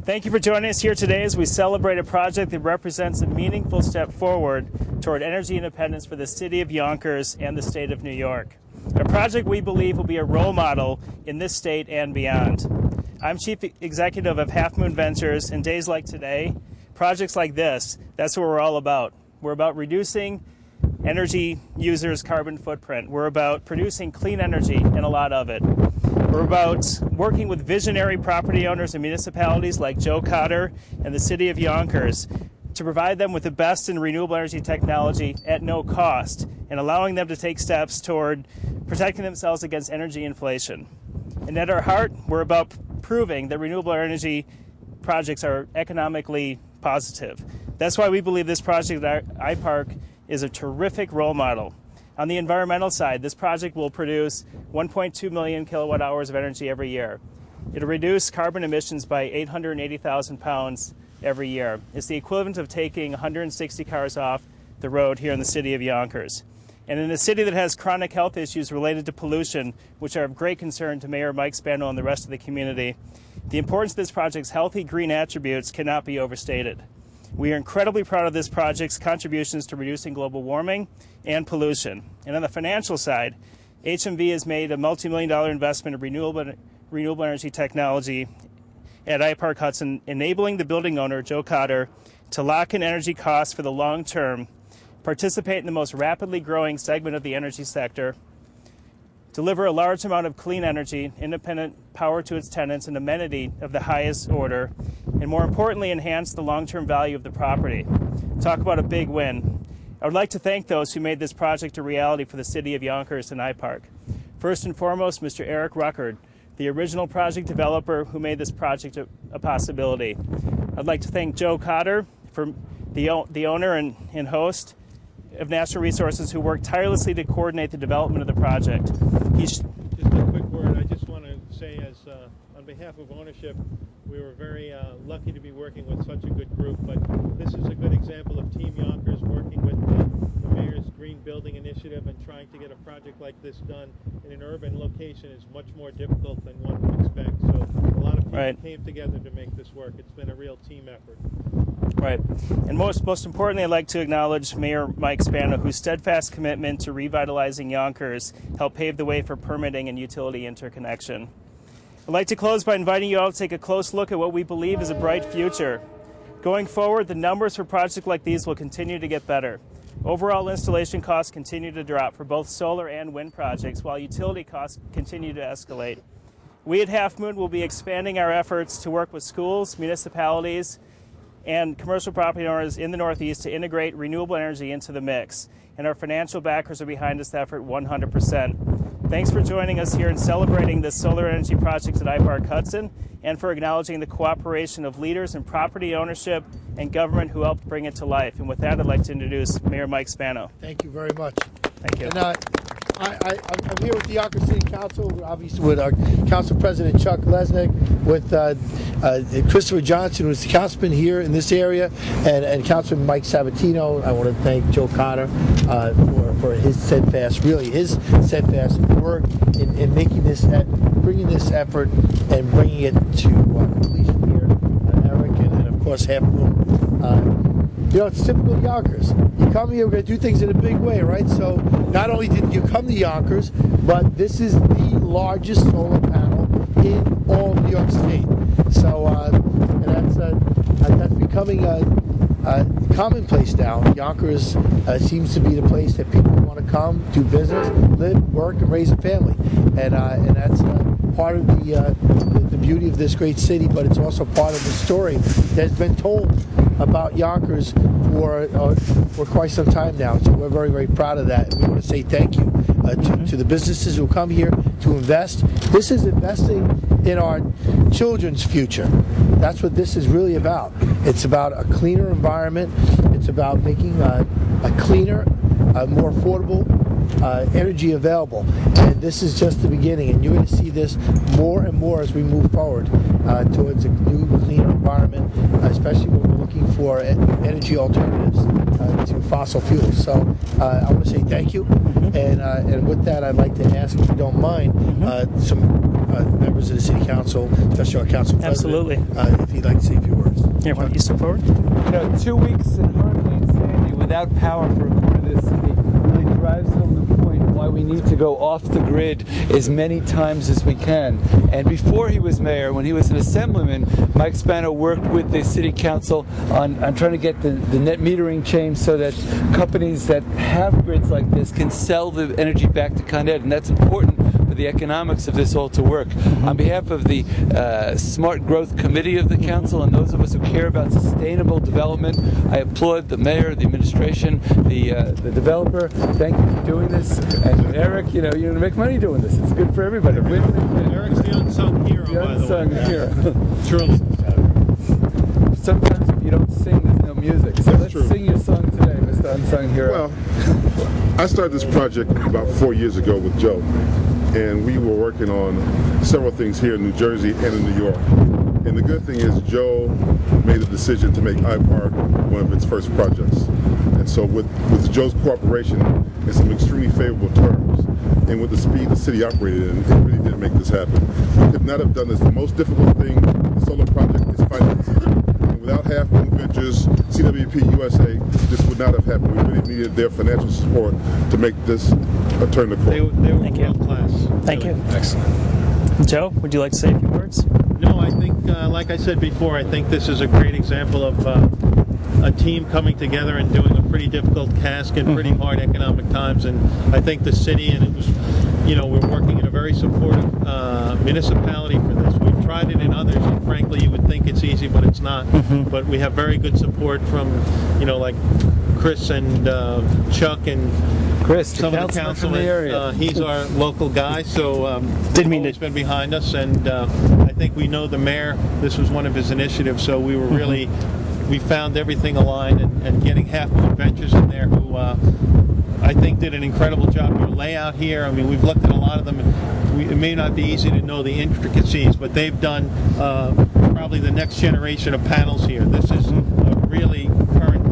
Thank you for joining us here today as we celebrate a project that represents a meaningful step forward toward energy independence for the city of Yonkers and the state of New York. A project we believe will be a role model in this state and beyond. I'm Chief Executive of Half Moon Ventures, and days like today, projects like this, that's what we're all about. We're about reducing energy users' carbon footprint. We're about producing clean energy and a lot of it. We're about working with visionary property owners and municipalities like Joe Cotter and the city of Yonkers to provide them with the best in renewable energy technology at no cost and allowing them to take steps toward protecting themselves against energy inflation. And at our heart, we're about proving that renewable energy projects are economically positive. That's why we believe this project at IPark is a terrific role model. On the environmental side, this project will produce 1.2 million kilowatt hours of energy every year. It'll reduce carbon emissions by 880,000 pounds every year. It's the equivalent of taking 160 cars off the road here in the city of Yonkers. And in a city that has chronic health issues related to pollution, which are of great concern to Mayor Mike Spano and the rest of the community, the importance of this project's healthy green attributes cannot be overstated. We are incredibly proud of this project's contributions to reducing global warming and pollution. And on the financial side, HMV has made a multi-million-dollar investment in renewable energy technology at IPark Hudson, enabling the building owner, Joe Cotter, to lock in energy costs for the long term, participate in the most rapidly growing segment of the energy sector, deliver a large amount of clean energy, independent power to its tenants, and amenity of the highest order, and more importantly, enhance the long-term value of the property. Talk about a big win. I would like to thank those who made this project a reality for the city of Yonkers and IPark. First and foremost, Mr. Eric Ruckert, the original project developer who made this project a possibility. I'd like to thank Joe Cotter, the owner and host of Natural Resources, who worked tirelessly to coordinate the development of the project. Just a quick word. I just want to say, on behalf of ownership, we were very lucky to be working with such a good group. But this is a good example of Team Yonkers working with the Mayor's Green Building Initiative and trying to get a project like this done in an urban location is much more difficult than one would expect. So a lot of people came together to make this work. It's been a real team effort. Right. And most importantly, I'd like to acknowledge Mayor Mike Spano, whose steadfast commitment to revitalizing Yonkers helped pave the way for permitting and utility interconnection. I'd like to close by inviting you all to take a close look at what we believe is a bright future. Going forward, the numbers for projects like these will continue to get better. Overall installation costs continue to drop for both solar and wind projects, while utility costs continue to escalate. We at Half Moon will be expanding our efforts to work with schools, municipalities, and commercial property owners in the Northeast to integrate renewable energy into the mix. And our financial backers are behind this effort 100%. Thanks for joining us here and celebrating this solar energy project at IPark Hudson, and for acknowledging the cooperation of leaders in property ownership and government who helped bring it to life. And with that, I'd like to introduce Mayor Mike Spano. Thank you very much. Thank you. And, I'm here with the Yonkers City Council, obviously with our Council President Chuck Lesnick, with Christopher Johnson, who's the councilman here in this area, and Councilman Mike Sabatino. I want to thank Joe Cotter for his steadfast work in making this, bringing this effort and bringing it to completion here. Eric and of course Half Moon. You know, it's typical Yonkers. You come here, we're going to do things in a big way, right? So not only did you come to Yonkers, but this is the largest solar panel in all of New York State. So and that's becoming a commonplace now. Yonkers seems to be the place that people want to come, do business, live, work, and raise a family. And that's part of the beauty of this great city, but it's also part of the story that's been told about Yonkers for quite some time now. So we're very, very proud of that. And we want to say thank you to the businesses who come here to invest. This is investing in our children's future. That's what this is really about. It's about a cleaner environment. It's about making a cleaner, more affordable energy available. And this is just the beginning. And you're going to see this more and more as we move forward towards a new, cleaner environment, especially when we're looking for energy alternatives to fossil fuels. So I want to say thank you. And with that, I'd like to ask, if you don't mind, some members of the City Council, especially our Council President. Absolutely. If he'd like to say a few words. Here, why don't you step forward? You know, 2 weeks in Hurricane Sandy without power for a part of this city really drives home the point why we need to go off the grid as many times as we can. And before he was mayor, when he was an assemblyman, Mike Spano worked with the City Council on trying to get the net metering changed so that companies that have grids like this can sell the energy back to Con Ed, and that's important for the economics of this all to work. On behalf of the Smart Growth Committee of the Council and those of us who care about sustainable development, I applaud the mayor, the administration, the developer. Thank you for doing this. And Eric, you know, you're going to make money doing this. It's good for everybody. Eric's the unsung hero, by the way. Unsung hero. Truly. Sometimes if you don't sing, there's no music. So let's true. sing your song today, Mr. Unsung Hero. Well, I started this project about 4 years ago with Joe, and we were working on several things here in New Jersey and in New York. And the good thing is Joe made a decision to make IPark one of its first projects. And so with Joe's cooperation and some extremely favorable terms, and with the speed the city operated in, it really did make this happen. We could not have done this. The most difficult thing, the solar project, is financing. And without Half Moon Ventures, CWP USA, this would not have happened. We really needed their financial support to make this a turn to They corner. were Thank you. world class. Thank Really. you. Excellent. Joe, would you like to say a few words? No, I think, like I said before, I think this is a great example of a team coming together and doing a pretty difficult task in pretty hard economic times. And I think the city, and it was, you know, we're working in a very supportive municipality for this. We've tried it in others, and frankly, you would think it's easy, but it's not. But we have very good support from, you know, like Chris and Chuck and Chris, some of the councilman from councilmen. the area. He's our local guy, so Didn't mean he's to- been behind us, and I think we know the mayor. This was one of his initiatives, so we were really, we found everything aligned, and getting Half Moon Ventures in there, who I think did an incredible job. Your layout here, I mean, we've looked at a lot of them. It may not be easy to know the intricacies, but they've done probably the next generation of panels here. This is a really current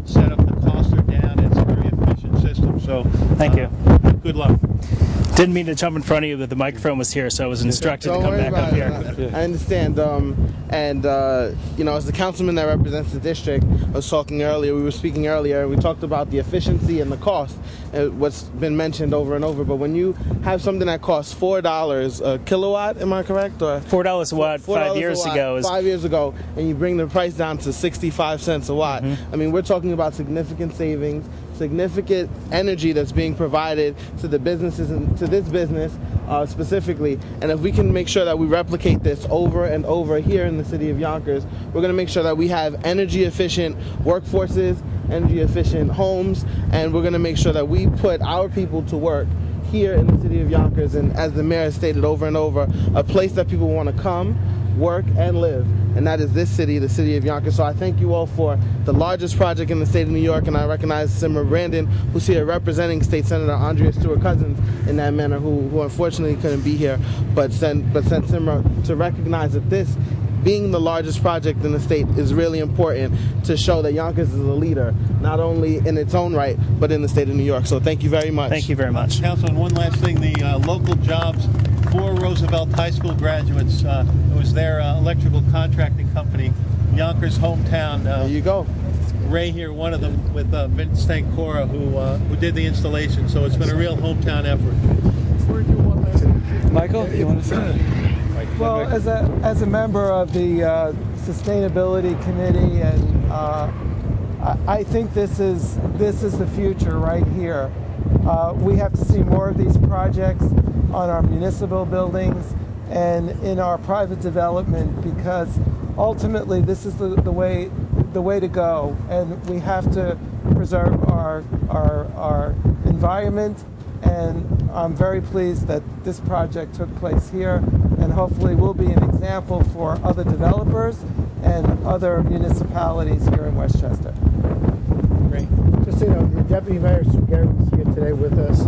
setup. The costs are down. It's a very efficient system. So Thank you. Good luck. Didn't mean to jump in front of you, but the microphone was here, so I was instructed to Don't come worry back up about here. it. I understand. You know, as the councilman that represents the district, I was talking earlier, we were speaking earlier, we talked about the efficiency and the cost, what's been mentioned over and over. But when you have something that costs $4 a kilowatt, am I correct? Or $4 a watt $4 5 a years watt, ago is 5 years ago, and you bring the price down to 65 cents a watt. I mean, we're talking about significant savings, significant energy that's being provided to the businesses and to this business specifically. And if we can make sure that we replicate this over and over here in the city of Yonkers, we're going to make sure that we have energy efficient workforces, energy efficient homes, and we're going to make sure that we put our people to work here in the city of Yonkers, and as the mayor has stated over and over, a place that people want to come, work, and live, and that is this city, the city of Yonkers. So I thank you all for the largest project in the state of New York, and I recognize Simmer Brandon, who's here representing State Senator Andrea Stewart-Cousins in that manner, who unfortunately couldn't be here, but sent Simmer to recognize that this, being the largest project in the state, is really important to show that Yonkers is a leader, not only in its own right, but in the state of New York. So thank you very much. Thank you very much. Councilman, one last thing, the local jobs for Roosevelt High School graduates, it was their electrical contracting company, Yonkers' hometown. There you go. Ray here, one of them, with Vince Stancora, who did the installation. So it's been a real hometown effort. Michael, you want to say? Well, as a member of the sustainability committee, and I think this is the future right here. We have to see more of these projects on our municipal buildings and in our private development, because ultimately this is the way to go, and we have to preserve our environment. And I'm very pleased that this project took place here, and hopefully will be an example for other developers and other municipalities here in Westchester. Great. Just so you know, the Deputy Mayor Sue Gary is here today with us.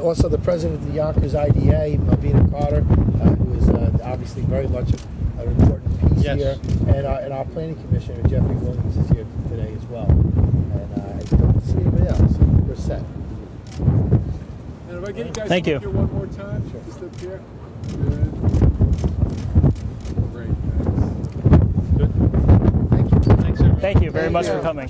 Also, the President of the Yonkers IDA, Malvina Carter, who is obviously very much an important piece Yes. here, and our Planning Commissioner, Jeffrey Williams, is here today as well. And I don't see anybody else. We're set. And if I get you guys Thank to you. look here one more time, just up here. Good. Thank you very much you. for coming.